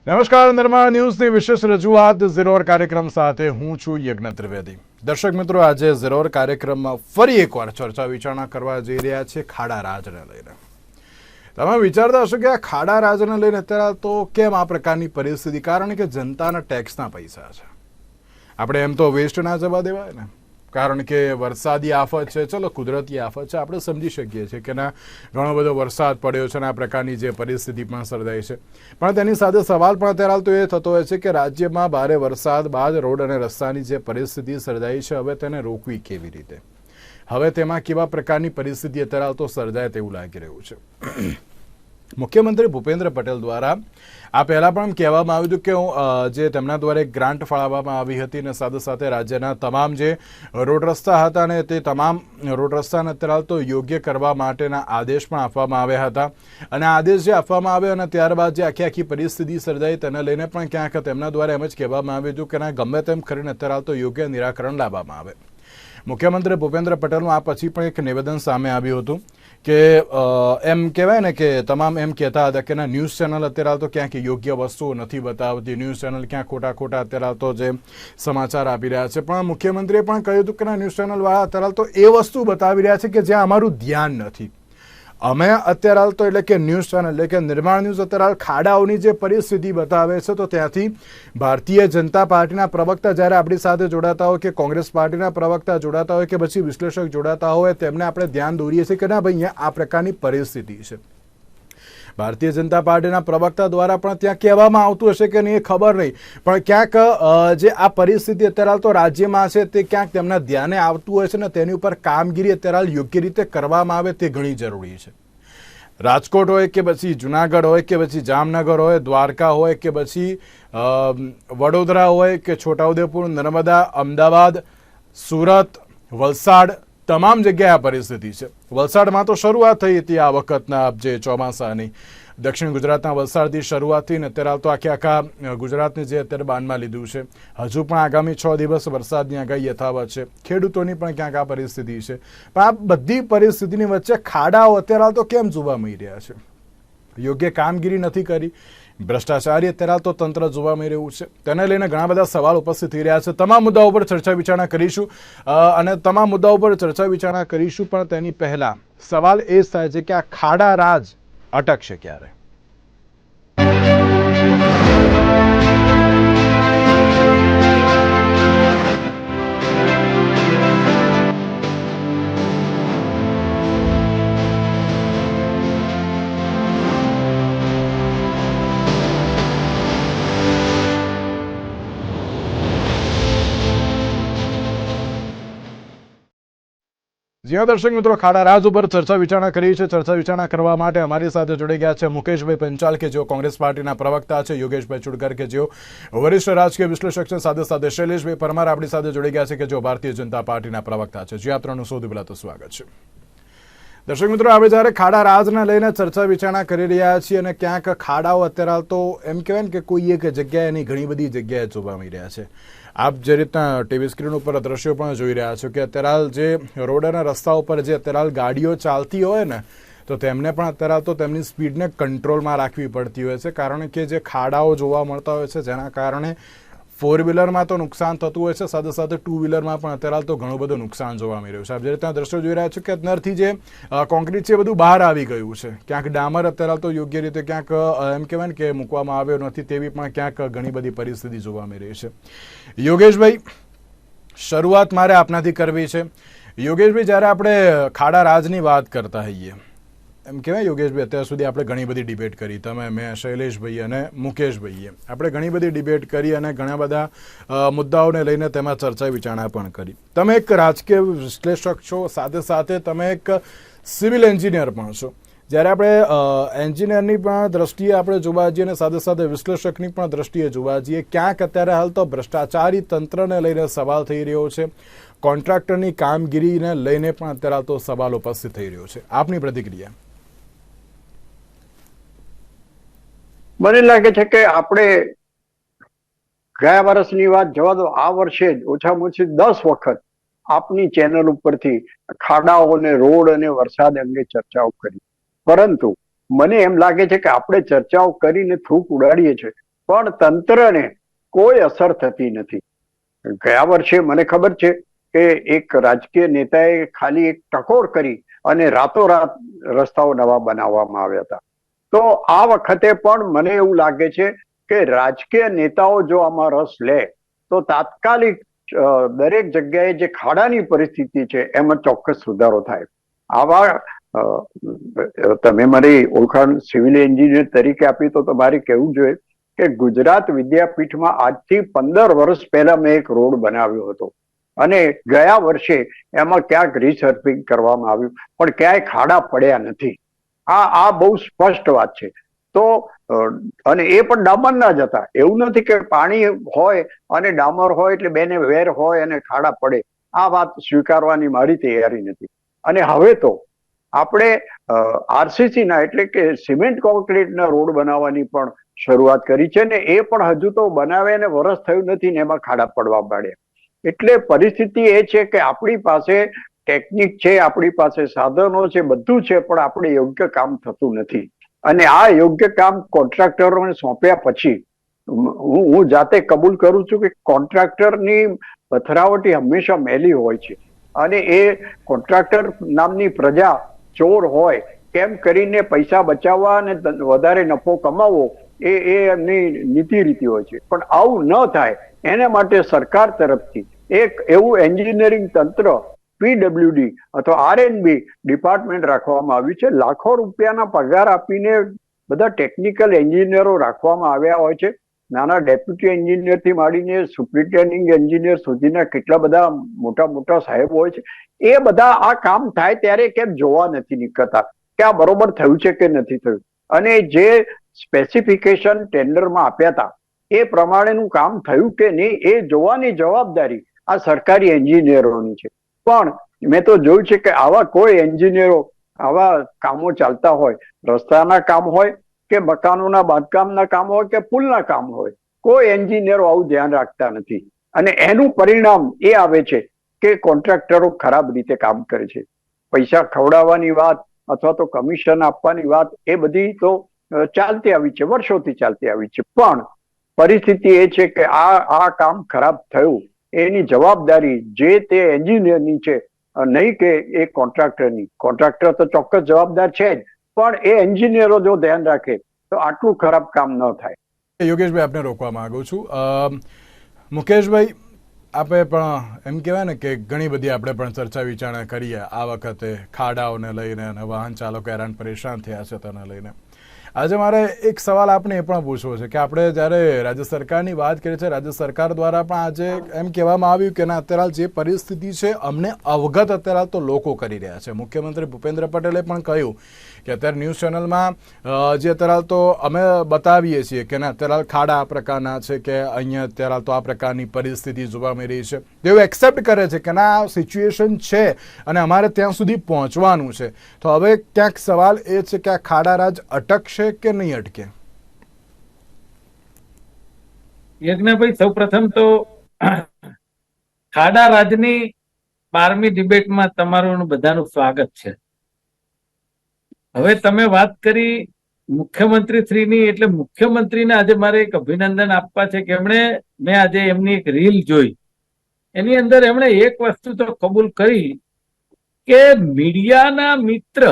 નમસ્કાર, નિર્માણ ન્યૂઝની વિશેષ રજૂઆત ઝીરોર કાર્યક્રમ સાથે હું છું યજ્ઞ ત્રિવેદી. દર્શક મિત્રો, આજે ઝીરોર કાર્યક્રમમાં ફરી એકવાર ચર્ચા વિચારણા કરવા જઈ રહ્યા છે ખાડા રાજને લઈને. તમે વિચારતા હશો કે આ ખાડા રાજને લઈને અત્યારે તો કેમ આ પ્રકારની પરિસ્થિતિ? કારણ કે જનતાના ટેક્સના પૈસા છે. આપણે એમ તો વેસ્ટ ના જવા દેવાય ને, કારણ કે વરસાદી આફત છે, ચલો કુદરતી આફત છે, આપણે સમજી શકીએ છીએ કે ના ઘણો બધો વરસાદ પડ્યો છે અને આ પ્રકારની જે પરિસ્થિતિ પણ સર્જાઈ છે. પણ તેની સાથે સવાલ પણ અત્યારે તો એ થતો હોય છે કે રાજ્યમાં ભારે વરસાદ બાદ રોડ અને રસ્તાની જે પરિસ્થિતિ સર્જાઈ છે, હવે તેને રોકવી કેવી રીતે? હવે તેમાં કેવા પ્રકારની પરિસ્થિતિ અત્યારે તો સર્જાય તેવું લાગી રહ્યું છે. મુખ્યમંત્રી ભૂપેન્દ્ર પટેલ દ્વારા આ પહેલાં પણ કહેવામાં આવ્યું હતું કે જે તેમના દ્વારા એક ગ્રાન્ટ ફાળવવામાં આવી હતી અને સાથે સાથે રાજ્યના તમામ જે રોડ રસ્તા હતા ને તે તમામ રોડ રસ્તાને અત્યારે તો યોગ્ય કરવા માટેના આદેશ પણ આપવામાં આવ્યા હતા. અને આદેશ જે આપવામાં આવ્યો અને ત્યારબાદ જે આખી પરિસ્થિતિ સર્જાઈ તેને લઈને પણ ક્યાંક તેમના દ્વારા એમ જ કહેવામાં આવ્યું હતું કે ના ગમે તેમ કરીને અત્યારે તો યોગ્ય નિરાકરણ લાવવામાં આવે. મુખ્યમંત્રી ભૂપેન્દ્ર પટેલનું આ પછી પણ એક નિવેદન સામે આવ્યું હતું કે એમ કહેવાય ને કે તમામ એમ કહેતા હતા કે ના ન્યૂઝ ચેનલ અત્યારે તો ક્યાંક યોગ્ય વસ્તુઓ નથી બતાવતી, ન્યૂઝ ચેનલ ક્યાં ખોટા અત્યારે તો જે સમાચાર આપી રહ્યા છે. પણ મુખ્યમંત્રીએ પણ કહ્યું હતું કે ના ન્યૂઝ ચેનલવાળા અત્યારે તો એ વસ્તુ બતાવી રહ્યા છે કે જ્યાં અમારું ધ્યાન નથી. અમે અત્યારે તો એટલે કે ન્યૂઝ ચેનલ એટલે કે નિર્માણ ન્યૂઝ અત્યારે ખાડાઓની જે પરિસ્થિતિ બતાવે છે, તો ત્યાંથી ભારતીય જનતા પાર્ટીના પ્રવક્તા જ્યારે આપણી સાથે જોડાતા હોય કે કોંગ્રેસ પાર્ટીના પ્રવક્તા જોડાતા હોય કે પછી વિશ્લેષક જોડાતા હોય તેમને આપણે ધ્યાન દોરીએ છીએ કે ના ભાઈ અહીંયા આ પ્રકારની પરિસ્થિતિ છે. ભારતીય જનતા પાર્ટીના પ્રવક્તા દ્વારા પણ ત્યાં કહેવામાં આવતું હશે કે નહીં એ ખબર નહીં, પણ ક્યાંક જે આ પરિસ્થિતિ અત્યારે તો રાજ્યમાં છે તે ક્યાંક તેમના ધ્યાને આવતું હોય છે ને તેની ઉપર કામગીરી અત્યારે યોગ્ય રીતે કરવામાં આવે તે ઘણી જરૂરી છે. રાજકોટ હોય કે પછી જુનાગઢ હોય કે પછી જામનગર હોય, દ્વારકા હોય કે પછી વડોદરા હોય કે છોટાઉદેપુર, નર્મદા, અમદાવાદ, સુરત, વલસાડ, તમામ જગ્યાએ આ પરિસ્થિતિ છે. વલસાડમાં તો શરૂઆત થઈ હતી આ વખતના જે ચોમાસાની, દક્ષિણ ગુજરાતના વલસાડથી શરૂઆત થઈને અત્યારે તો આખા ગુજરાતને જે અત્યારે બાનમાં લીધું છે. હજુ પણ આગામી 6 દિવસ વરસાદની આગાહી યથાવત છે. ખેડૂતોની પણ ક્યાંક આ પરિસ્થિતિ છે. પણ આ બધી પરિસ્થિતિની વચ્ચે ખાડાઓ અત્યારે તો કેમ જોવા મળી રહ્યા છે? યોગ્ય કામગીરી નથી કરી, ભ્રષ્ટાચારી અત્યારે તો તંત્ર જોવા મળી રહ્યું છે. તેને લઈને ઘણા બધા સવાલ ઉપસ્થિત થઈ રહ્યા છે. તમામ મુદ્દાઓ પર ચર્ચા વિચારણા કરીશું અને તમામ મુદ્દાઓ પર ચર્ચા વિચારણા કરીશું. પણ તેની પહેલા સવાલ એ થાય છે કે આ ખાડા રાજ અટકશે ક્યારે? જ્યાં દર્શક મિત્રો ખાડા રાજ ઉપર ચર્ચા વિચારણા કરી છે. ચર્ચા વિચારણા કરવા માટે અમારી સાથે જોડાઈ ગયા છે મુકેશભાઈ પંચાલ કે જેઓ કોંગ્રેસ પાર્ટીના પ્રવક્તા છે, યોગેશભાઈ ચુડકર કે જેઓ વરિષ્ઠ રાજકીય વિશ્લેષક છે, સાથે સાથે શૈલેષભાઈ પરમાર આપણી સાથે જોડાઈ ગયા છે કે જેઓ ભારતીય જનતા પાર્ટીના પ્રવક્તા છે. જે આ ત્રણનું સૌથી પહેલા તો સ્વાગત છે. દર્શક મિત્રો, આપણે જ્યારે ખાડા રાજને લઈને ચર્ચા વિચારણા કરી રહ્યા છીએ અને ક્યાંક ખાડાઓ અત્યારે તો એમ કહેવાય ને કે કોઈ એક જગ્યાએ નહીં ઘણી બધી જગ્યાએ જોવા મળી રહ્યા છે. આપ જે રીતના ટીવી સ્ક્રીન ઉપર દ્રશ્યો પણ જોઈ રહ્યા છો કે અત્યારે જે રોડ અને રસ્તા ઉપર જે અત્યારે ગાડીઓ ચાલતી હોય ને તો તેમને પણ અત્યારે તો તેમની સ્પીડને કંટ્રોલમાં રાખવી પડતી હોય છે, કારણ કે જે ખાડાઓ જોવા મળતા હોય છે જેના કારણે 4 વ્હીલરમાં તો નુકસાન થતું હોય છે, સાથે સાથે 2 વ્હીલરમાં પણ અત્યારે તો ઘણું બધું નુકસાન જોવા મળી રહ્યું છે. આપ જે રીતના દ્રશ્યો જોઈ રહ્યા છો કે અંદરથી જે કોન્ક્રીટ છે બધું બહાર આવી ગયું છે. ક્યાંક ડામર અત્યારે તો યોગ્ય રીતે ક્યાંક એમ કહેવાય ને કે મૂકવામાં આવ્યો નથી તેવી પણ ક્યાંક ઘણી બધી પરિસ્થિતિ જોવા મળી રહી છે. યોગેશભાઈ, શરૂઆત મારે આપનાથી કરવી છે. યોગેશભાઈ, જ્યારે આપણે ખાડા રાજની વાત કરતા હોઈએ એમ કહેવાય યોગેશભાઈ, અત્યાર સુધી આપણે ઘણી બધી ડિબેટ કરી, તમે, મેં, શૈલેષભાઈ અને મુકેશભાઈએ આપણે ઘણી બધી ડિબેટ કરી અને ઘણા બધા મુદ્દાઓને લઈને તેમાં ચર્ચા વિચારણા પણ કરી. તમે એક રાજકીય વિશ્લેષક છો, સાથે સાથે તમે એક સિવિલ એન્જિનિયર પણ છો. જ્યારે આપણે એન્જિનિયરની પણ દ્રષ્ટિએ આપણે જોવા જઈએ અને સાથે સાથે વિશ્લેષકની પણ દ્રષ્ટિએ જોવા જઈએ, ક્યાંક અત્યારે હાલ તો ભ્રષ્ટાચારી તંત્રને લઈને સવાલ થઈ રહ્યો છે. કોન્ટ્રાક્ટરની કામગીરીને લઈને પણ અત્યારે તો સવાલ ઉપસ્થિત થઈ રહ્યો છે. આપની પ્રતિક્રિયા? મને લાગે છે કે આપણે ગયા વર્ષની વાત જવા દો, આ વર્ષે જ ઓછામાં ઓછી 10 વખત આપની ચેનલ ઉપરથી ખાડાઓ અને રોડ અને વરસાદ અંગે ચર્ચાઓ કરી, પરંતુ મને એમ લાગે છે કે આપણે ચર્ચાઓ કરીને થૂક ઉડાડીએ છીએ, પણ તંત્રને કોઈ અસર થતી નથી. ગયા વર્ષે મને ખબર છે કે એક રાજકીય નેતાએ ખાલી એક ટકોર કરી અને રાતોરાત રસ્તાઓ નવા બનાવવામાં આવ્યા હતા. તો આ વખતે પણ મને એવું લાગે છે કે રાજકીય નેતાઓ જો આમાં રસ લે તો તાત્કાલિક દરેક જગ્યાએ જે ખાડાની પરિસ્થિતિ છે એમાં ચોક્કસ સુધારો થાય. આવા તમે મારી ઓળખાણ સિવિલ એન્જિનિયર તરીકે આપી તો તમારે કહેવું જોઈએ કે ગુજરાત વિદ્યાપીઠમાં આજથી 15 વર્ષ પહેલા મેં એક રોડ બનાવ્યો હતો અને ગયા વર્ષે એમાં ક્યાંક રીસર્ફિંગ કરવામાં આવ્યું પણ ક્યાંય ખાડા પડ્યા નથી. આ બહુ સ્પષ્ટ વાત છે. તો અને એ પણ ડામરના જ હતા. એવું નથી કે પાણી હોય અને ડામર હોય એટલે બેને વેર હોય અને ખાડા પડે. આ વાત સ્વીકારવાની મારી તૈયારી નથી. અને હવે તો આપણે આરસીસી ના એટલે કે સિમેન્ટ કોન્ક્રીટના રોડ બનાવવાની પણ શરૂઆત કરી છે ને એ પણ હજુ તો બનાવે ને વરસ થયું નથી ને એમાં ખાડા પડવા માંડ્યા. એટલે પરિસ્થિતિ એ છે કે આપણી પાસે ટેકનિક છે, આપણી પાસે સાધનો છે, બધું છે, પણ આપણે યોગ્ય કામ થતું નથી. અને આ યોગ્ય કામ કોન્ટ્રાક્ટરોને સોંપ્યા પછી હું જાતે કબૂલ કરું છું કે કોન્ટ્રાક્ટરની પથરાવટી હંમેશા મેલી હોય છે અને એ કોન્ટ્રાક્ટર નામની પ્રજા ચોર હોય કેમ કરીને પૈસા બચાવવા અને વધારે નફો કમાવવો એ એમની નીતિ રીતિ હોય છે. પણ આવું ન થાય એના માટે સરકાર તરફથી એક એવું એન્જિનિયરિંગ તંત્ર પીડબ્લ્યુડી અથવા આરએનબી ડિપાર્ટમેન્ટ રાખવામાં આવ્યું છે. લાખો રૂપિયાના પગાર આપીને બધા ટેકનિકલ એન્જિનિયરો રાખવામાં આવ્યા હોય છે. નાના ડેપ્યુટી એન્જિનિયરથી માંડીને સુપ્રિન્ટેન્ડિંગ એન્જિનિયર સુધીના કેટલા બધા મોટા મોટા સાહેબ હોય છે. એ બધા આ કામ થાય ત્યારે કેમ જોવા નથી નીકળતા કે આ બરોબર થયું છે કે નથી થયું. અને જે સ્પેસિફિકેશન ટેન્ડરમાં આપ્યા હતા એ પ્રમાણેનું કામ થયું કે નહીં એ જોવાની જવાબદારી આ સરકારી એન્જિનિયરોની છે. પણ મેં તો જોયું છે કે આવા કોઈ એન્જિનિયરો આવા કામો ચાલતા હોય, રસ્તાના કામ હોય કે મકાનોના બાંધકામના કામ હોય કે પુલના કામ હોય, કોઈ એન્જિનિયરો આવું ધ્યાન રાખતા નથી. અને એનું પરિણામ એ આવે છે કે કોન્ટ્રાક્ટરો ખરાબ રીતે કામ કરે છે. પૈસા ખવડાવવાની વાત અથવા તો કમિશન આપવાની વાત એ બધી તો ચાલતી આવી છે, વર્ષોથી ચાલતી આવી છે. પણ પરિસ્થિતિ એ છે કે આ કામ ખરાબ થયું એની જવાબદારી જે તે એન્જિનિયરની છે, નહીં કે એ કોન્ટ્રાક્ટરની. કોન્ટ્રાક્ટર તો ચોક્કસ જવાબદાર છે જ, પણ એ એન્જિનિયરો જો ધ્યાન રાખે તો આટલું ખરાબ કામ ન થાય. યોગેશભાઈ, આપને રોકવા માંગુ છું. મુકેશભાઈ, આપણે પણ એમ કહેવાય ને કે ઘણી બધી આપણે પણ ચર્ચા વિચારણા કરીએ આ વખતે ખાડાઓને લઈને અને વાહન ચાલકો હેરાન પરેશાન થયા છે તેને લઈને. આજે મારે એક સવાલ આપણે એ પણ પૂછવો છે કે આપણે જ્યારે રાજ્ય સરકારની વાત કરીએ છીએ, રાજ્ય સરકાર દ્વારા પણ આજે એમ કહેવામાં આવ્યું કે ના, અત્યારે જે પરિસ્થિતિ છે અમને અવગત અત્યારે તો લોકો કરી રહ્યા છે. મુખ્યમંત્રી ભૂપેન્દ્ર પટેલે પણ કહ્યું કે અત્યારે ન્યૂઝ ચેનલમાં જે અત્યારે તો અમે બતાવીએ છીએ કે ના, અત્યારે ખાડા આ પ્રકારના છે કે અહીંયા અત્યારે તો આ પ્રકારની પરિસ્થિતિ જોવા મળી રહી છે. તેઓ એક્સેપ્ટ કરે છે કે ના, આ સિચ્યુએશન છે અને અમારે ત્યાં સુધી પહોંચવાનું છે. તો હવે ક્યાંક સવાલ એ છે કે આ ખાડા રાજ અટકશે કે નહીં અટકે? યજ્ઞભાઈ, સૌ પ્રથમ તો ખાડા રાજની 12મી ડિબેટમાં તમારું બધાનું સ્વાગત છે. હવે તમે વાત કરી મુખ્યમંત્રી શ્રીની, એટલે મુખ્યમંત્રીને આજે મારે એક અભિનંદન આપવા છે કે મેં આજે એમની એક રીલ જોઈ. એની અંદર એમણે એક વસ્તુ તો કબૂલ કરી કે મીડિયાના મિત્ર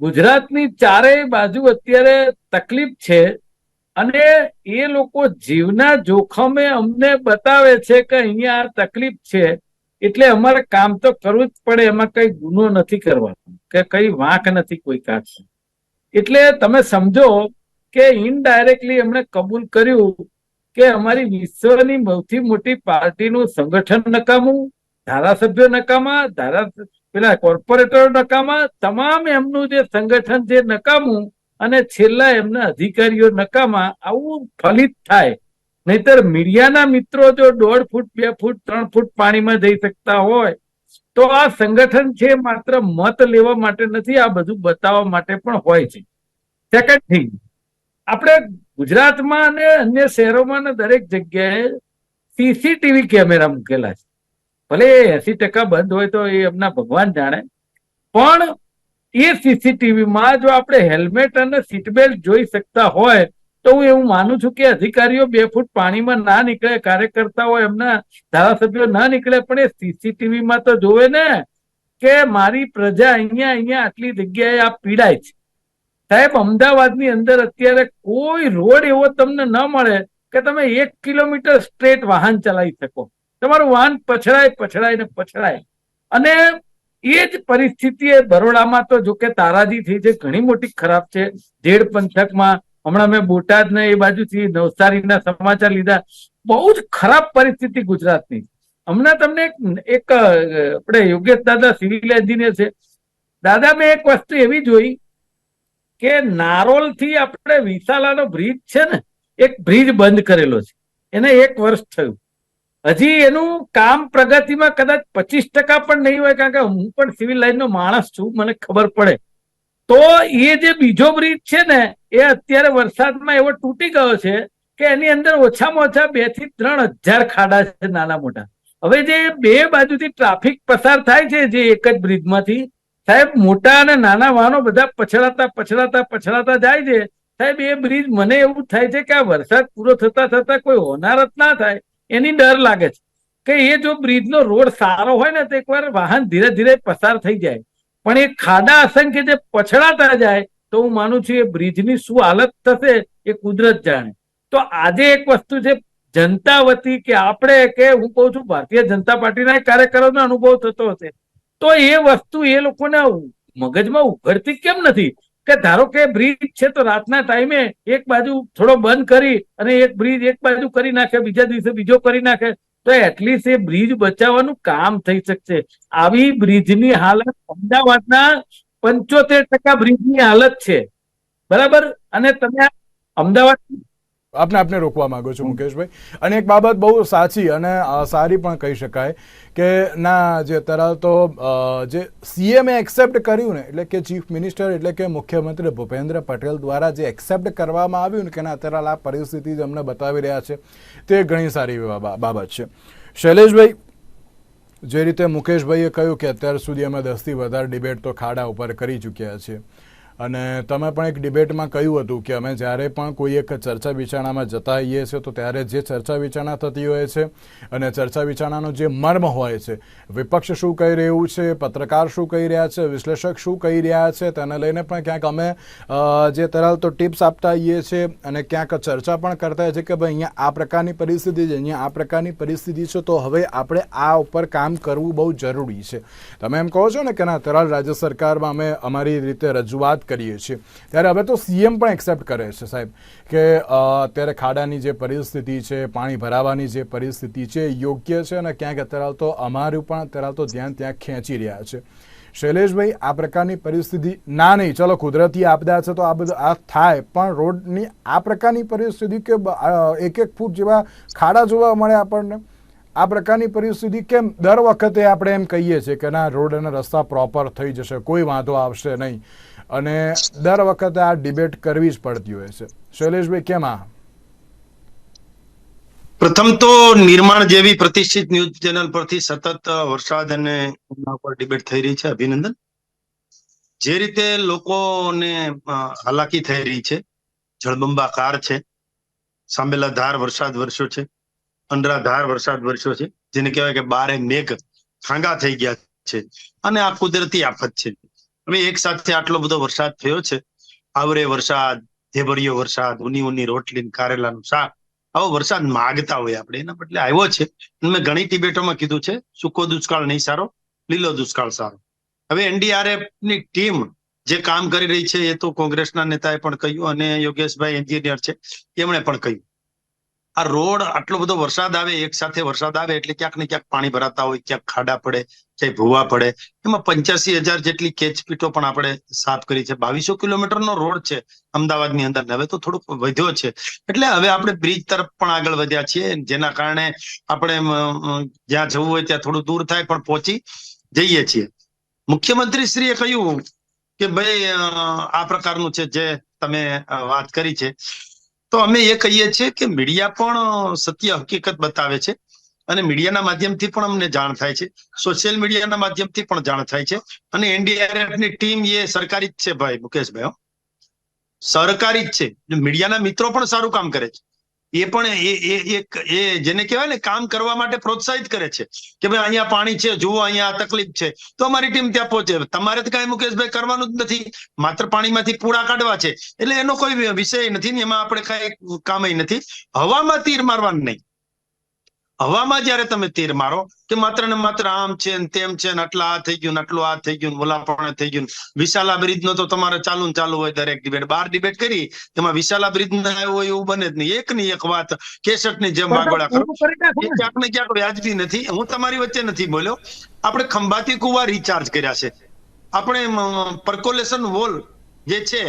ગુજરાતની ચારેય બાજુ અત્યારે તકલીફ છે અને એ લોકો જીવના જોખમે અમને બતાવે છે કે અહીંયા આ તકલીફ છે એટલે અમારે કામ તો કરવું જ પડે. એમાં કઈ ગુનો નથી કરવાનો કે કઈ વાંક નથી કોઈ કાઢશે. એટલે તમે સમજો કે ઇનડાયરેક્ટલી એમણે કબૂલ કર્યું કે અમારી વિશ્વની સૌથી મોટી પાર્ટીનું સંગઠન નકામું, ધારાસભ્યો નકામા, પેલા કોર્પોરેટરો નકામા, તમામ એમનું જે સંગઠન છે નકામું અને છેલ્લા એમના અધિકારીઓ નકામા. આવું ફલિત થાય. નહીતર મીડિયાના મિત્રો જો 1.5 ફૂટ 2 ફૂટ 3 ફૂટ પાણીમાં જઈ શકતા હોય તો આ સંગઠન છે માત્ર મત લેવા માટે નથી, આ બધું બતાવવા માટે પણ હોય છે. સેકન્ડ થિંગ, આપણે ગુજરાતમાં અને અન્ય શહેરોમાં દરેક જગ્યાએ સીસીટીવી કેમેરા મૂકેલા છે. ભલે 80% બંધ હોય તો એ એમના ભગવાન જાણે, પણ એ સીસીટીવીમાં જો આપણે હેલ્મેટ અને સીટ બેલ્ટ જોઈ શકતા હોય તો હું એવું માનું છું કે અધિકારીઓ 2 ફૂટ પાણીમાં ના નીકળે, કાર્યકર્તાઓ એમના ધારાસભ્યો ના નીકળે, પણ એ સીસીટીવીમાં તો જોવે ને કે મારી પ્રજા અહીંયા આટલી જગ્યાએ આ પીડાય છે. સાહેબ, અમદાવાદની અંદર અત્યારે કોઈ રોડ એવો તમને ન મળે કે તમે 1 કિલોમીટર સ્ટ્રેટ વાહન ચલાવી શકો. તમારું વાહન પછડાય. અને એ જ પરિસ્થિતિ બરોડામાં તો જો કે તારાજી થઈ છે, ઘણી મોટી ખરાબ છે. જેડ પંથકમાં હમણાં મેં બોટાદ ને એ બાજુથી નવસારીના સમાચાર લીધા. બહુ જ ખરાબ પરિસ્થિતિ ગુજરાતની. હમણાં તમને એક આપણે યોગેશ દાદા સિવિલ એન્જિનિયર છે, દાદા મેં એક વસ્તુ એવી જોઈ કે નારોલ થી આપણે વિશાલાનો બ્રિજ છે ને, એક બ્રિજ બંધ કરેલો છે, એને 1 વર્ષ થયું. હજી એનું કામ પ્રગતિમાં કદાચ 25% પણ નહીં હોય, કારણ કે હું પણ સિવિલ લાઈનનો માણસ છું, મને ખબર પડે. તો એ જે બીજો બ્રિજ છે ને એ અત્યારે વરસાદમાં એવો તૂટી ગયો છે કે એની અંદર ઓછામાં ઓછા 2 થી 3 હજાર ખાડા છે, નાના મોટા. હવે જે 2 બાજુથી ટ્રાફિક પસાર થાય છે જે એક જ બ્રિજમાંથી, સાહેબ, મોટા અને નાના વાહનો બધા પછડાતા જાય છે. સાહેબ, એ બ્રિજ મને એવું થાય છે કે આ વરસાદ પૂરો થતા કોઈ હોનારત ના થાય એની ડર લાગે છે કે એ જો બ્રિજનો રોડ સારો હોય ને તો એકવાર વાહન ધીરે ધીરે પસાર થઈ જાય, પણ એ ખાડા અસંખ્ય જે પછડાતા જાય તો હું માનું છું એ બ્રિજની શું હાલત થશે એ કુદરત જાણે. તો આજે એક વસ્તુ છે જનતા વતી કે આપણે, કે હું કહું છું ભારતીય જનતા પાર્ટીના કાર્યકરોનો અનુભવ થતો હશે, તો એ વસ્તુ એ લોકોને મગજમાં ઉઘડતી કેમ નથી કે ધારો કે બ્રિજ છે તો રાતના ટાઈમે એક બાજુ થોડો બંધ કરી અને એક બ્રિજ એક બાજુ કરી નાખે, બીજા દિવસે બીજો કરી નાખે, તો એટલીસ્ટ એ બ્રિજ બચાવવાનું કામ થઈ શકશે. આવી બ્રિજની હાલત અમદાવાદના 75% બ્રિજની હાલત છે, બરાબર. અને તમે અમદાવાદ આપને રોકવા માંગુ છું મુકેશભાઈ. અને એક બાબત બહુ સાચી અને સારી પણ કહી શકાય કે ના, જે અત્યારે તો જે સીએમએ એક્સેપ્ટ કર્યું ને, એટલે કે ચીફ મિનિસ્ટર એટલે કે મુખ્યમંત્રી ભૂપેન્દ્ર પટેલ દ્વારા જે એક્સેપ્ટ કરવામાં આવ્યું ને કે ના અત્યારે આ પરિસ્થિતિ જ અમને બતાવી રહ્યા છે, તે ઘણી સારી બાબત છે. શૈલેષભાઈ, જે રીતે મુકેશભાઈએ કહ્યું કે અત્યાર સુધી અમે 10 થી વધારે ડિબેટ તો ખાડા ઉપર કરી ચૂક્યા છીએ, અને તમે પણ એક ડિબેટમાં કહ્યું હતું કે અમે જ્યારે પણ કોઈ એક ચર્ચા વિચારણામાં જતા હોઈએ છીએ તો ત્યારે જે ચર્ચા વિચારણા થતી હોય છે અને ચર્ચા વિચારણાનો જે મર્મ હોય છે, વિપક્ષ શું કહી રહ્યું છે, પત્રકાર શું કહી રહ્યા છે, વિશ્લેષક શું કહી રહ્યા છે, તેને લઈને પણ ક્યાંક અમે જે તરાલ તો ટિપ્સ આપતા હોઈએ છીએ અને ક્યાંક ચર્ચા પણ કરતા હોય છે કે ભાઈ અહીંયા આ પ્રકારની પરિસ્થિતિ છે, અહીંયા આ પ્રકારની પરિસ્થિતિ છે, તો હવે આપણે આ ઉપર કામ કરવું બહુ જરૂરી છે. તમે એમ કહો છો ને કે ના તરાલ રાજ્ય સરકારમાં અમે અમારી રીતે રજૂઆત કરીએ છીએ, ત્યારે હવે તો સીએમ પણ એક્સેપ્ટ કરે છે સાહેબ કે અત્યારે ખાડાની જે પરિસ્થિતિ છે, પાણી ભરાવાની જે પરિસ્થિતિ છે યોગ્ય છે અને ક્યાંક અત્યારે તો અમારું પણ અત્યારે તો ધ્યાન ત્યાં ખેંચી રહ્યા છે. શૈલેષભાઈ, આ પ્રકારની પરિસ્થિતિ ના નહીં, ચલો કુદરતી આપદા છે તો આ બધું આ થાય, પણ રોડની આ પ્રકારની પરિસ્થિતિ કે 1-1 ફૂટ જેવા ખાડા જોવા મળે આપણને, આ પ્રકારની પરિસ્થિતિ કેમ દર વખતે આપણે એમ કહીએ છીએ કે ના રોડ અને રસ્તા પ્રોપર થઈ જશે, કોઈ વાંધો આવશે નહીં, અને દર વખતે આ ડિબેટ કરવી જ પડતી હોય છે. શૈલેષભાઈ, કેમ આ? પ્રથમ તો નિર્માણ જેવી પ્રતિષ્ઠિત ન્યૂઝ ચેનલ પરથી સતત વરસાદ અને એના ઉપર ડિબેટ થઈ રહી છે, અભિનંદન. જે રીતે લોકોને હાલાકી થઈ રહી છે, જળબંબાકાર છે, સાંભેલાધાર વરસાદ વરસ્યો છે, અંડરાધાર વરસાદ વરસ્યો છે, જેને કહેવાય કે 12 મેઘ ખાંગા થઈ ગયા છે, અને આ કુદરતી આફત છે. હવે એક સાથે આટલો બધો વરસાદ થયો છે, આવરે વરસાદ, ધેબરિયો વરસાદ, ઊની રોટલી, કારેલાનું શાક, આવો વરસાદ માગતા હોય આપણે, એના બદલે આવ્યો છે. મેં ઘણી ડિબેટોમાં કીધું છે, સૂકો દુષ્કાળ નહીં સારો, લીલો દુષ્કાળ સારો. હવે એનડીઆરએફ ની ટીમ જે કામ કરી રહી છે એ તો કોંગ્રેસના નેતાએ પણ કહ્યું અને યોગેશભાઈ એન્જિનિયર છે એમણે પણ કહ્યું. આ રોડ આટલો બધો વરસાદ આવે, એક સાથે વરસાદ આવે એટલે ક્યાંક ને ક્યાંક પાણી ભરાતા હોય, ક્યાંક ખાડા પડે, ક્યાંક ભૂવા પડે. એમાં 85,000 જેટલી કેચપીટો પણ આપણે સાફ કરી છે. 2200 કિલોમીટરનો રોડ છે અમદાવાદની અંદર, હવે તો થોડુંક વધ્યો છે, એટલે હવે આપણે બ્રિજ તરફ પણ આગળ વધ્યા છીએ, જેના કારણે આપણે જ્યાં જવું હોય ત્યાં થોડું દૂર થાય પણ પહોંચી જઈએ છીએ. મુખ્યમંત્રી શ્રીએ કહ્યું કે ભાઈ આ પ્રકારનું છે જે તમે વાત કરી છે, તો અમે એ કહીએ છીએ કે મીડિયા પણ સત્ય હકીકત બતાવે છે અને મીડિયાના માધ્યમથી પણ અમને જાણ થાય છે, સોશિયલ મીડિયાના માધ્યમથી પણ જાણ થાય છે, અને એનડીઆરએફ ની ટીમ એ સરકારી જ છે ભાઈ મુકેશભાઈ. સહકારી જ છે. મીડિયાના મિત્રો પણ સારું કામ કરે છે. એ પણ એ જેને કહેવાય ને કામ કરવા માટે પ્રોત્સાહિત કરે છે કે ભાઈ અહીંયા પાણી છે, જુઓ અહીંયા આ તકલીફ છે, તો અમારી ટીમ ત્યાં પહોંચે. તમારે તો કઈ મુકેશભાઈ કરવાનું જ નથી, માત્ર પાણીમાંથી પૂળા કાઢવા છે, એટલે એનો કોઈ વિષય નથી ને એમાં આપણે કઈ કામ નથી. હવામાં તીર મારવાનું નહીં. હવામાં જયારે તમે તીર મારો કે માત્ર ને માત્ર આમ છે ને તેમ છે ને આટલા આ થઈ ગયું ને આટલું આ થઈ ગયું ઓલા પણ થઈ ગયું. વિશાલા બ્રિજ નો તો તમારે ચાલુ ને ચાલુ હોય દરેક ડિબેટ. 12 ડિબેટ કરી એમાં વિશાલા બ્રિજ ના આવ્યો હોય એવું બને જ નહીં. એક ની એક વાત કેસટ ની જેમ વાગોળા કરો એ ક્યાંક ને ક્યાંક વ્યાજબી નથી. હું તમારી વચ્ચે નથી બોલ્યો. આપણે ખંભાતી કુવા રિચાર્જ કર્યા છે, આપણે પર્કોલેશન વોલ જે છે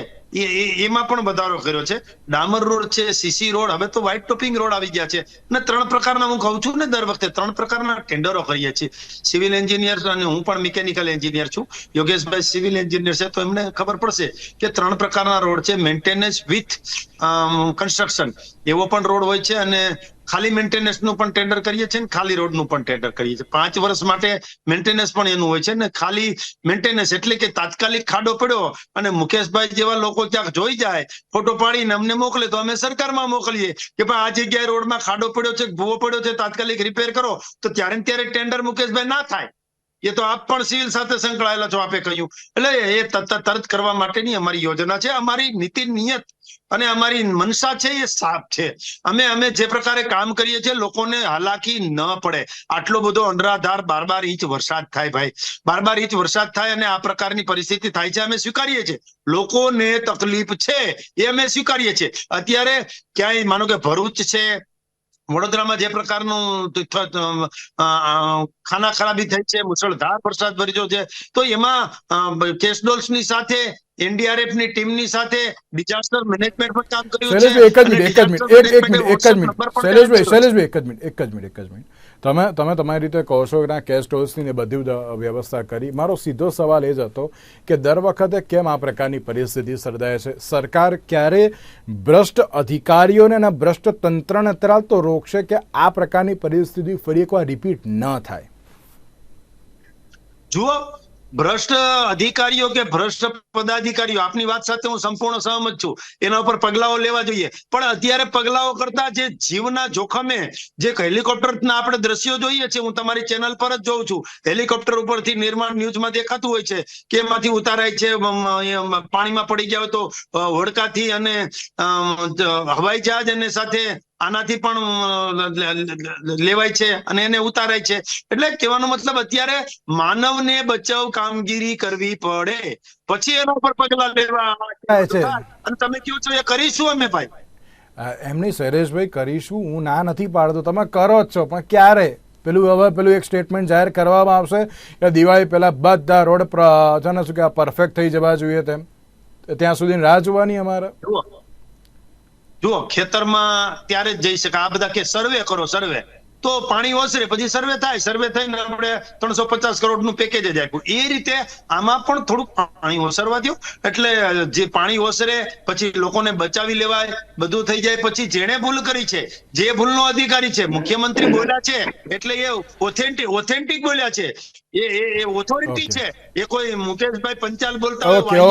એમાં પણ વધારો કર્યો છે. ડામર રોડ છે, સીસી રોડ, હવે તો વ્હાઇટ ટોપિંગ રોડ આવી ગયા છે. અને 3 પ્રકારના, હું કહું છું ને દર વખતે 3 પ્રકારના ટેન્ડરો કરીએ છીએ. સિવિલ એન્જિનિયર, અને હું પણ મિકેનિકલ એન્જિનિયર છું, યોગેશભાઈ સિવિલ એન્જિનિયર છે, તો એમને ખબર પડશે કે 3 પ્રકારના રોડ છે. મેન્ટેનન્સ વિથ કન્સ્ટ્રક્શન એવો પણ રોડ હોય છે, અને ખાલી મેન્ટેનન્સ નું પણ ટેન્ડર કરીએ છીએ, ખાલી રોડ નું પણ ટેન્ડર કરીએ છીએ. 5 વર્ષ માટે મેન્ટેનન્સ પણ એનું હોય છે ને ખાલી મેન્ટેનન્સ એટલે કે તાત્કાલિક ખાડો પડ્યો અને મુકેશભાઈ જેવા લોકો ક્યાંક જોઈ જાય, ફોટો પાડીને અમને મોકલે તો અમે સરકારમાં મોકલીએ કે ભાઈ આ જગ્યાએ રોડમાં ખાડો પડ્યો છે, ભૂવો પડ્યો છે, તાત્કાલિક રિપેર કરો. તો ત્યારે ને ત્યારે ટેન્ડર મુકેશભાઈ ના થાય. એ તો આપ પણ સિવિલ સાથે સંકળાયેલા છો, આપે કહ્યું. એટલે એ તરત કરવા માટેની અમારી યોજના છે. અમારી નીતિ નિયત અને અમારી મનસા છે એ સાફ છે. અમે જે પ્રકારે કામ કરીએ છીએ લોકોને હાલાકી ન પડે. આટલો બધો અનરાધાર 12 ઇંચ વરસાદ થાય ભાઈ, 12 ઇંચ વરસાદ થાય અને આ પ્રકારની પરિસ્થિતિ થાય છે, અમે સ્વીકારીએ છીએ. લોકોને તકલીફ છે એ અમે સ્વીકારીએ છીએ. અત્યારે ક્યાંય માનો કે ભરૂચ છે, વડોદરામાં જે પ્રકારનું ખાના ખરાબી થઈ છે, મુશળધાર વરસાદ વરસ્યો છે, તો એમાં કેસડોલ્સની સાથે એનડીઆરએફ ની ટીમની સાથે ડિઝાસ્ટર મેનેજમેન્ટ પર કામ કર્યું છે. શૈલેષભાઈ એક જ મિનિટ તમે તમારી રીતે કહો છો કે કેશ ટોલ્સની ને બધી વ્યવસ્થા કરી. મારો સીધો સવાલ એ જ હતો કે દર વખતે કેમ આ પ્રકારની પરિસ્થિતિ સર્જાય છે? સરકાર ક્યારે ભ્રષ્ટ અધિકારીઓને અને ભ્રષ્ટ તંત્રને તરાલ તો રોકશે કે આ પ્રકારની પરિસ્થિતિ ફરી એકવાર રિપીટ ન થાય? જુઓ, ભ્રષ્ટ અધિકારીઓ કે ભ્રષ્ટ પદાધિકારીઓ, આપની વાત સાથે હું સંપૂર્ણ સહમત છું, એના ઉપર પગલાઓ લેવા જોઈએ. પણ અત્યારે પગલાઓ કરતા જે જીવના જોખમે જે હેલિકોપ્ટરના આપણે દ્રશ્યો જોઈએ છે, હું તમારી ચેનલ પર જ જોઉં છું, હેલિકોપ્ટર ઉપરથી નિર્માણ ન્યૂઝમાં દેખાતું હોય છે કે એમાંથી ઉતારાય છે, પાણીમાં પડી ગયા હોય તો હોડકાથી, અને હવાઈ જહાજ અને સાથે આનાથી પણ લેવાય છે અને એને ઉતારાય છે. એટલે કહેવાનો મતલબ અત્યારે માનવને બચાવ કામગીરી કરવી પડે, પછી એના પર પગલા લેવા. અને તમે કહો છો એ કરીશું અમે ભાઈ. એમની શૈલેષભાઈ કરીશું, હું ના નથી પાડતો, તમે કરો જ છો, પણ ક્યારે? પેલું એક સ્ટેટમેન્ટ જાહેર કરવામાં આવશે કે દિવાળી પહેલા બધા રોડ શું કે પરફેક્ટ થઈ જવા જોઈએ, તેમ ત્યાં સુધી રાહ જોવાની અમારે? જુઓ, ખેતરમાં ત્યારે જ જઈ શકે. આ બધા કે સર્વે કરો, સર્વે તો પાણી ઓસરે, પછી સર્વે થાય, સર્વે થઈને આપણે 350 કરોડનું પેકેજ જ આપ્યું. એ રીતે આમાં પણ થોડુંક પાણી ઓસરવા દો, એટલે જે પાણી ઓસરે પછી લોકોને બચાવી લેવાય, બધું થઈ જાય. પછી જેણે ભૂલ કરી છે, જે ભૂલનો અધિકારી છે, મુખ્યમંત્રી બોલ્યા છે એટલે એ ઓથેન્ટિક બોલ્યા છે, એ ઓથોરિટી છે. એ કોઈ મુકેશભાઈ પંચાલ બોલતા હોય,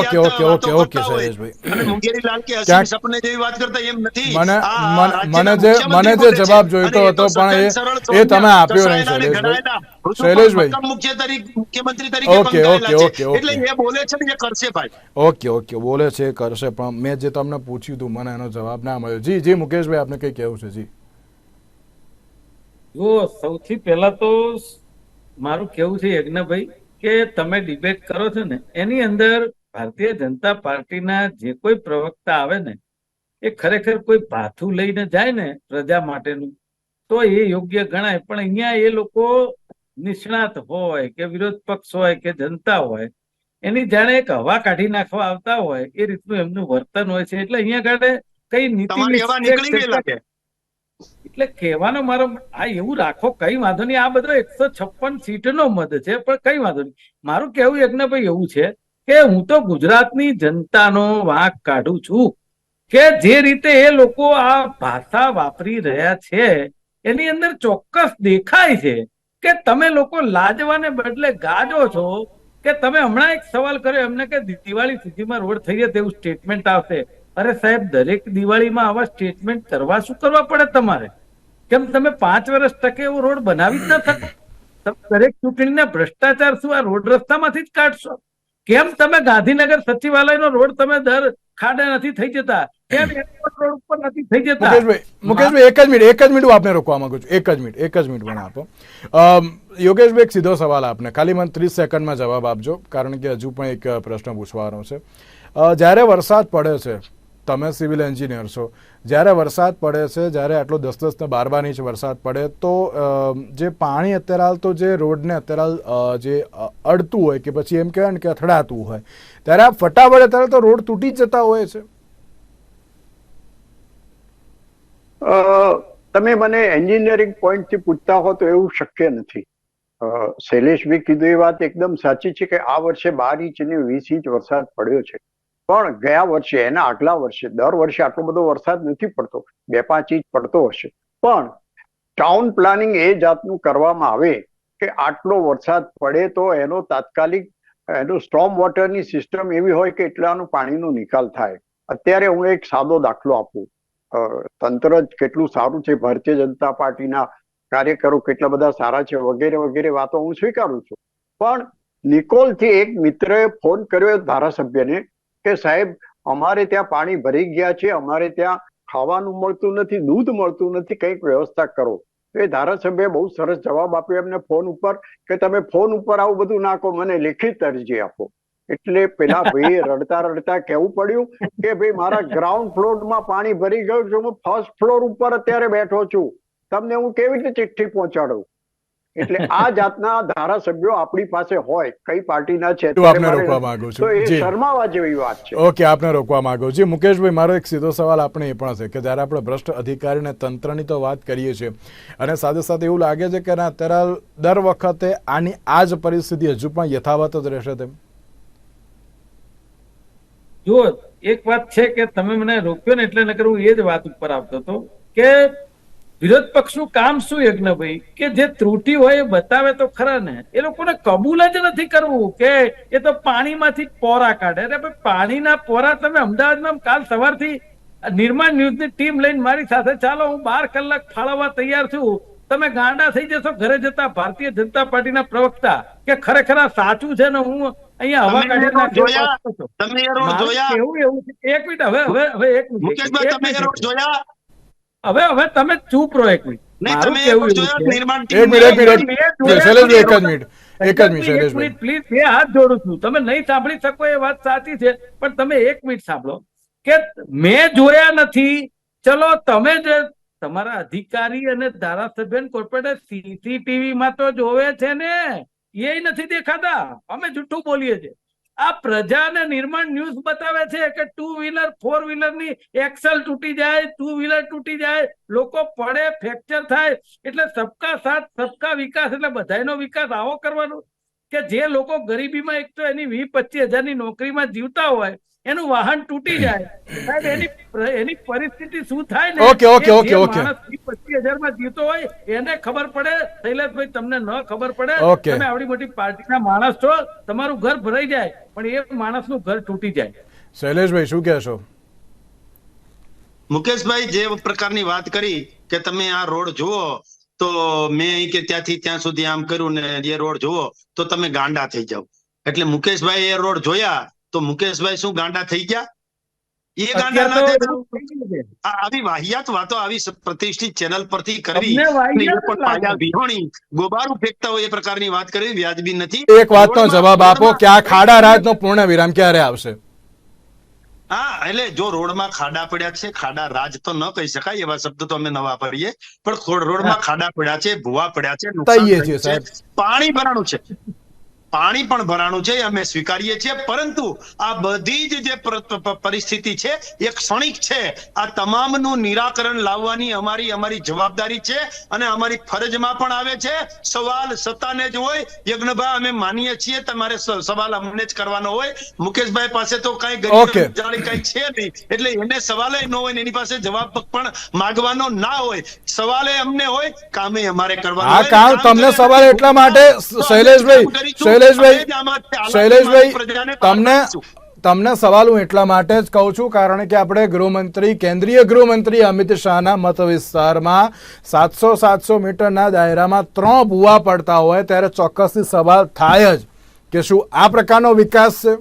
અને મુંગેરી લાલ કે હસીન સપને જેવી વાત કરતા એમ નથી. મને જે જવાબ જોઈતો હતો પણ એ તમે આપ્યો નહીં શૈલેષભાઈ. મુખ્યમંત્રી તરીકે એટલે એ બોલે છે ને એ કરશે ભાઈ. ઓકે બોલે છે કરશે, પણ મેં જે તમને પૂછ્યું હતું મને એનો જવાબ ના મળ્યો. જી મુકેશભાઈ, આપને કઈ કહેવું છે? જી જો સૌથી પહેલા તો મારું કેવું છે યજ્ઞભાઈ કે તમે ડિબેટ કરો છો ને એની અંદર ભારતીય જનતા પાર્ટીના જે કોઈ પ્રવક્તા આવે ને એ ખરેખર કોઈ ભાથું લઈને જાય ને પ્રજા માટેનું તો એ યોગ્ય ગણાય. પણ અહીંયા એ લોકો નિષ્ણાત હોય કે વિરોધ પક્ષ હોય કે જનતા હોય, એની જાણે એક હવા કાઢી નાખવા આવતા હોય એ રીતનું એમનું વર્તન હોય છે. એટલે અહીંયા આગળ કઈ નીતિ, એટલે કહેવાનો મારો આ એવું રાખો, કઈ વાંધો નહીં. આ બધો 156 સીટનો મત છે, પણ કઈ વાંધો નહીં. મારું કહેવું યજ્ઞભાઈ એવું છે કે હું તો ગુજરાતની જનતાનો વાંક કાઢું છું કે જે રીતે એ લોકો આ ભાષા વાપરી રહ્યા છે એની અંદર ચોક્કસ દેખાય છે કે તમે લોકો લાજવાને બદલે ગાજો છો. કે તમે હમણાં એક સવાલ કર્યો એમને કે દિવાળી સુધીમાં રોડ થઈ જાય તેવું સ્ટેટમેન્ટ આવશે, અરે સાહેબ, દરેક દિવાળીમાં આવા સ્ટેટમેન્ટ કરવા શું કરવા પડે તમારે? કેમ તમે 5 વર્ષ ટકે એવો રોડ બનાવી જ ન શકો? તમે દરેક ચૂંટણીના ભ્રષ્ટાચાર શું આ રોડ રસ્તામાંથી જ કાઢશો? કેમ તમે ગાંધીનગર સચિવાલયનો રોડ તમે દર ખાડે નથી થઈ જતા? કેમ એરપોર્ટ રોડ ઉપર નથી થઈ જતા? મુકેશભાઈ એક જ મિનિટ હું આપને રોકવા માંગુ છું. એક જ મિનિટ મને આપો. યોગેશભાઈ, એક સીધો સવાલ આપને, ખાલી મને 30 સેકન્ડમાં જવાબ આપજો, કારણ કે હજુ પણ એક પ્રશ્ન પૂછવાનો છે. જ્યારે વરસાદ પડે છે, તમે સિવિલ એન્જિનિયર છો, જ્યારે વરસાદ પડે છે, જ્યારે આટલો 10 ને 12 ઇંચ વરસાદ પડે તો જે પાણી અત્યારે હાલ તો જે રોડને અત્યારે હાલ જે અડતું હોય કે પછી એમ કહેવાય ને કે અથડાતું હોય, ત્યારે આ ફટાફટ અત્યારે તો રોડ તૂટી જ જતા હોય છે. તમે મને એન્જિનિયરિંગ પોઈન્ટ થી પૂછતા હો તો એવું શક્ય નથી. શૈલેષભાઈ કીધું એ વાત એકદમ સાચી છે કે આ વર્ષે 12 ઇંચ અને 20 ઇંચ વરસાદ પડ્યો છે, પણ ગયા વર્ષે, એના આગલા વર્ષે, દર વર્ષે આટલો બધો વરસાદ નથી પડતો, 2-5 ઇંચ પડતો હશે. પણ ટાઉન પ્લાનિંગ એ જાતનું કરવામાં આવે કે આટલો વરસાદ પડે તો એનો તાત્કાલિક એનો સ્ટોર્મ વોટરની સિસ્ટમ એવી હોય કે એટલાનો પાણીનો નિકાલ થાય. અત્યારે હું એક સાદો દાખલો આપું. તંત્ર જ કેટલું સારું છે, ભારતીય જનતા પાર્ટીના કાર્યકરો કેટલા બધા સારા છે, વગેરે વગેરે વાતો હું સ્વીકારું છું. પણ નિકોલથી એક મિત્રએ ફોન કર્યો ધારાસભ્યને કે સાહેબ, અમારે ત્યાં પાણી ભરી ગયા છે, અમારે ત્યાં ખાવાનું મળતું નથી, દૂધ મળતું નથી, કંઈક વ્યવસ્થા કરો. એ ધારાસભ્યએ બહુ સરસ જવાબ આપ્યો એમને ફોન ઉપર કે તમે ફોન ઉપર આવું બધું નાખો, મને લેખિત અરજી આપો. એટલે પેલા ભાઈએ રડતા રડતા કહેવું પડ્યું કે ભાઈ, મારા ગ્રાઉન્ડ ફ્લોરમાં પાણી ભરી ગયું છે, હું ફર્સ્ટ ફ્લોર ઉપર અત્યારે બેઠો છું, તમને હું કેવી રીતે ચિઠ્ઠી પહોંચાડું? એટલે આ જાતના ધારાસભ્યો આપણી પાસે હોય, કઈ પાર્ટીના છે તો એ શરમાવા જેવી વાત છે. ઓકે, આપને રોકવા માંગુ છું. મુકેશભાઈ, મારો એક સીધો સવાલ આપણે એ પણ છે કે જ્યારે આપણે ભ્રષ્ટ અધિકારી અને તંત્રની તો વાત કરીએ છીએ અને સાથે સાથે એવું લાગે છે કે અત્યારે દર વખતે આની આ જ પરિસ્થિતિ હજુ પણ યથાવત જ રહેશે તેમ? જો એક વાત છે કે તમે મને રોક્યો ને એટલે નકર હું એ જ વાત ઉપર આવતો હતો કે વિરોધ પક્ષનું કામ શું યજ્ઞભાઈ, કે જે ત્રુટી હોય એ બતાવે તો ખરા ને. એ લોકોને કબૂલ જ નથી કરવું કે એ તો પાણીમાંથી પોરા કાઢે. અરે ભાઈ, પાણીના પોરા તમે અમદાવાદમાં કાલ સવારથી નિર્માણ ન્યૂઝની ટીમ લઈને મારી સાથે ચાલો, હું 12 કલાક ફાળવવા તૈયાર છું. તમે ગાંડા થઈ જશો ઘરે જતા ભારતીય જનતા પાર્ટીના પ્રવક્તા કે ખરેખર આ સાચું છે ને હું અહીંયા હવા કાઢી નાખ્યો. એવું છે. એક મિનિટ, હવે એક મિનિટ, હવે તમે ચૂપ રહો એક મિનિટ. પ્લીઝ, બે હાથ જોડું છું. તમે નહીં સાંભળી શકો એ વાત સાચી છે, પણ તમે એક મિનિટ સાંભળો કે મેં જોયા નથી. ચલો, તમે જે તમારા અધિકારી અને ધારાસભ્ય કોર્પોરેટર સીસીટીવી માં તો જોવે છે ને, એ નથી દેખાતા. અમે જૂઠું બોલીએ છીએ. આ પ્રજાને નિર્માણ ન્યૂઝ બતાવે છે કે 2 વ્હીલર 4 વ્હીલર ની એક્સલ તૂટી જાય, 2 વ્હીલર તૂટી જાય, લોકો પડે, ફ્રેક્ચર થાય. એટલે સબકા સાથ સબકા વિકાસ, એટલે બધાનો વિકાસ આવો કરવાનો કે જે લોકો ગરીબીમાં એક તો એની 20-25 હજારની નોકરીમાં જીવતા હોય, એનું વાહન તૂટી જાય, એની પરિસ્થિતિ શું થાય ને? ઓકે. 20-25 હજારમાં જીવતો હોય એને ખબર પડે. શૈલેષભાઈ, તમને ન ખબર પડે? તમે આવડી મોટી પાર્ટીના માણસ છો, તમારું ઘર ભરાઈ જાય પણ એ માણસનું ઘર તૂટી જાય. શૈલેષભાઈ, શું કહેશો? મુકેશભાઈ, જે પ્રકારની વાત કરી કે તમે આ રોડ જુઓ તો મેં અહીં કે ત્યાંથી ત્યાં સુધી આમ કર્યું ને એ રોડ જુઓ તો તમે ગાંડા થઈ જાવ. એટલે મુકેશભાઈ એ રોડ જોયા તો મુકેશભાઈ શું ગાંડા થઈ ગયા? એ ગાંડા ના થઈ. આવી વાહિયાત વાતો આવી પ્રતિષ્ઠિત ચેનલ પરથી કરવી, વિહોણી ગોબારું ફેંકતા હોય એ પ્રકારની વાત કરવી વ્યાજબી નથી. એક વાતનો જવાબ આપો કે આ ખાડા રાજનો પૂર્ણ વિરામ ક્યારે આવશે? હા, એટલે જો રોડમાં ખાડા પડ્યા છે, ખાડા રાજ તો ન કહી શકાય, એવા શબ્દ તો અમે ન વાપરીએ, પણ રોડમાં ખાડા પડ્યા છે, ભૂવા પડ્યા છે, પાણી ભરાણું છે, પાણી પણ ભરાણું છે, અમે સ્વીકારીએ છીએ. પરંતુ આ બધી જ જે પરિસ્થિતિ છે એ ક્ષણિક છે. આ તમામનું નિરાકરણ લાવવાની અમારી જવાબદારી છે અને અમારી ફરજમાં પણ આવે છે. સવાલ સત્તાને જ હોય. યજ્ઞભાઈ, અમે માનીએ છીએ, તમારે સવાલ અમને જ કરવાનો હોય. મુકેશભાઈ પાસે તો કઈ ગરીબ કઈ છે નહીં, એટલે એને સવાલે ન હોય ને એની પાસે જવાબ પણ માંગવાનો ના હોય. સવાલે અમને હોય, કામે અમારે કરવાનું હોય. કામ તમને સવાલ એટલા માટે શૈલેષભાઈ, તમને તમને સવાલ હું એટલા માટે જ કહું છું કારણ કે આપણે ગૃહમંત્રી કેન્દ્રીય ગૃહમંત્રી અમિત શાહના મત વિસ્તારમાં 700 મીટરના દાયરામાં 3 ભૂવા પડતા હોય ત્યારે ચોક્કસથી સવાલ થાય જ કે શું આ પ્રકારનો વિકાસ છે?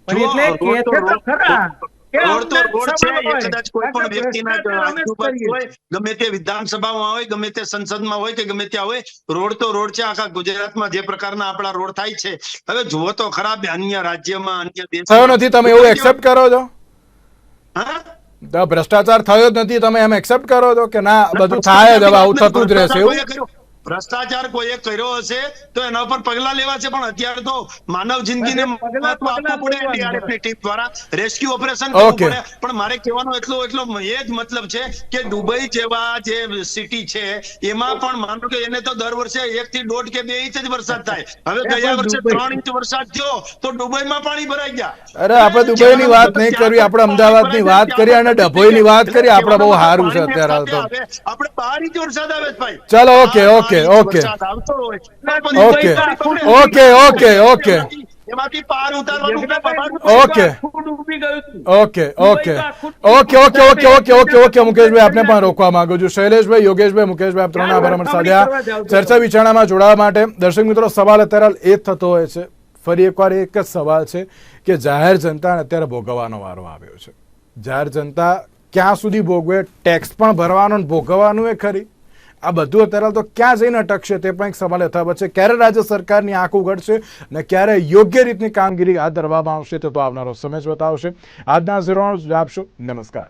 પણ એટલે કે છે તો ખરા કે રોડ તો અમને રોડ છે, સવાલ એ હોય. કદાચ કોઈ પણ વ્યક્તિના ભ્રષ્ટાચાર અમે જ આજુબાજુ કરીએ. હોય, ગમે તે વિધાનસભામાં હોય, ગમે તે સંસદમાં હોય કે ગમે ત્યાં હોય, રોડ તો રોડ છે. આખા ગુજરાતમાં જે પ્રકારના આપણા રોડ થાય છે, હવે જુઓ તો ખરા અન્ય રાજ્યમાં, અન્ય થયો દેશમાં નથી, તમે એવું એક્સેપ્ટ કરો છો? હા? તો ભ્રષ્ટાચાર થયો જ નથી, તમે એમ એક્સેપ્ટ કરો છો કે ના બધું થાય જ, હવે આવું થતું જ રહેશે એવું? ભ્રષ્ટાચાર કોઈએ કર્યો હશે તો એના ઉપર પગલા લેવા છે, પણ અત્યારે તો માનવ જિંદગીને પગલા મહત્વ આપવું પડે. લેવાનું. NDRF ની ટીમ દ્વારા રેસ્ક્યુ ઓપરેશન કરવું Okay. પડે. પણ મારે કહેવાનો એટલો એ જ મતલબ છે કે દુબઈ જેવા જે સિટી છે એમાં પણ માનો કે એને તો દર વર્ષે 1 થી 1.5 કે 2 ઇંચ જ વરસાદ થાય. હવે પણ ગયા વર્ષે દુબઈ- 3 ઇંચ વરસાદ થયો તો દુબઈમાં પાણી ભરાઈ ગયા. અરે આપણે દુબઈની વાત નહીં કરવી, આપણે અમદાવાદની વાત કરીએ અને ડભોઈની વાત કરીએ. આપણે બહુ સારું છે અત્યારે હાલ તો. આપણે 12 ઇંચ વરસાદ આવે છે ભાઈ. ચલો, ઓકે, ઓકે, ઓકે. વરસાદ આવતો હોય તો ઓકે, ઓકે, ઓકે, ઓકે. એમાંથી પાર ઉતારવાનું કામ અમારું ઓકે. આખું ડૂબી ગયું હતું. Okay, okay, okay, okay, okay, okay, okay, okay. મુકેશભાઈ, આપને પણ રોકવા માંગુ છું. શૈલેષભાઈ, યોગેશભાઈ, મુકેશભાઈ, આપ ત્રણે આભાર અમારી સાથે આ ચર્ચા વિચારણામાં જોડાવા માટે. દર્શક મિત્રો, સવાલ અત્યારે એ જ થતો હોય છે, ફરી એકવાર એક જ સવાલ છે કે જાહેર જનતાને અત્યારે ભોગવવાનો વારો આવ્યો છે. જાહેર જનતા ક્યાં સુધી ભોગવે? ટેક્સ પણ ભરવાનો ને ભોગવવાનું એ ખરી? આ બધું અત્યારે તો ક્યાં જઈને અટકશે તે પણ એક સવાલ યથાવત છે. ક્યારે રાજ્ય સરકારની આંખ ઉઘડશે અને ક્યારે યોગ્ય રીતની કામગીરી હાથ ધરવામાં આવશે તે તો આવનારો સમય જ બતાવશે. આજના ઝીરો આપશો. નમસ્કાર.